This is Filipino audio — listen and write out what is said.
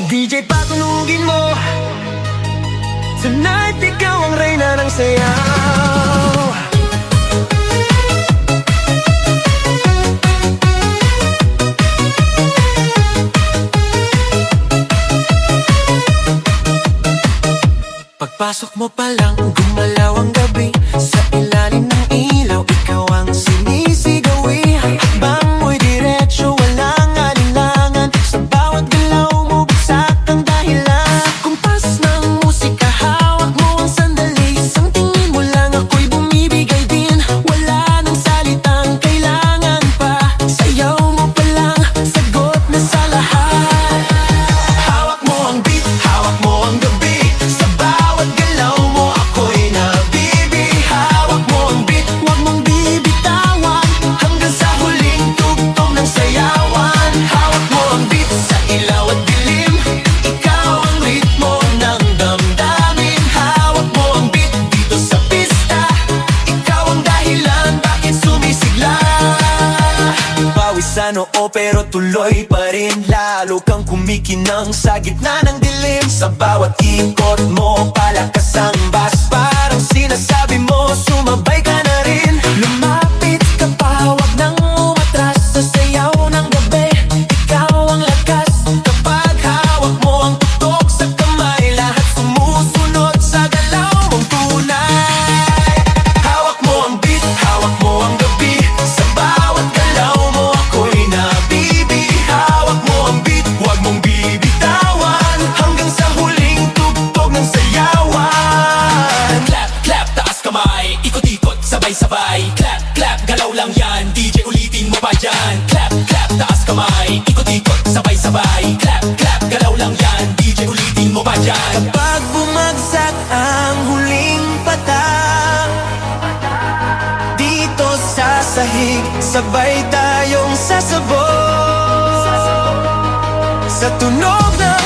DJ patunugin mo, tonight ikaw ang reyna ng sayaw. Pagpasok mo pa lang, gumalaw ang gabi. Sa ilalim ng ilaw, ikaw ang sinisigawi. Hakbang mo'y diretso, walang alinlangan. Sa bawat galaw mo, bagsak ang dahilan. Sa kumpas ng musika, hawak mo ang sandali. Isang tingin mo lang, ako'y bumibigay din. Wala nang salitang kailangan pa. Sayaw mo pa lang, sagot na sa lahat. Hawak mo ang beat, hawak mo ang gabi. Sa bawat galaw mo, ako'y nabibi. Hawak mo ang beat, huwag mong bibitawan. Hanggang sa huling tugtog ng sayawan. Hawak mo ang beat, sa ilaw at dilim. Ikaw ang ritmo ng damdamin. Hawak mo ang beat, dito sa pista. Ikaw ang dahilan, bakit sumisigla. Pawis sa noo pero tuloy pa rin. Lalo kang kumikinang sa gitna ng dilim. Sa bawat ikot mo, palakas ang bass. Parang sinasabi mo, sumabay ka na rin. Lumapit ka pa, huwag nang umatras. Sa sayaw ng gabi, ikaw ang lakas. Kapag hawak mo ang tutok sa kamay, lahat sumusunod sa galaw mong tunay. Hawak mo ang beat, hawak mo ang gabi. Sa bawat galaw mo, ako'y nabibi. Hawak mo ang beat, huwag mong bibitawan. Hanggang sa huling tugtog ng sayawan. Clap, clap, taas kamay, ikot-ikot, sabay-sabay. Clap, clap, galaw lang yan, DJ ulitin mo pa dyan. Clap, clap, taas kamay, ikot-ikot, sabay-sabay. Clap, clap, galaw lang yan, DJ ulitin mo pa dyan. Kapag bumagsak ang huling patak, dito sa sahig, sabay tayong sasabog. Sa tunog ng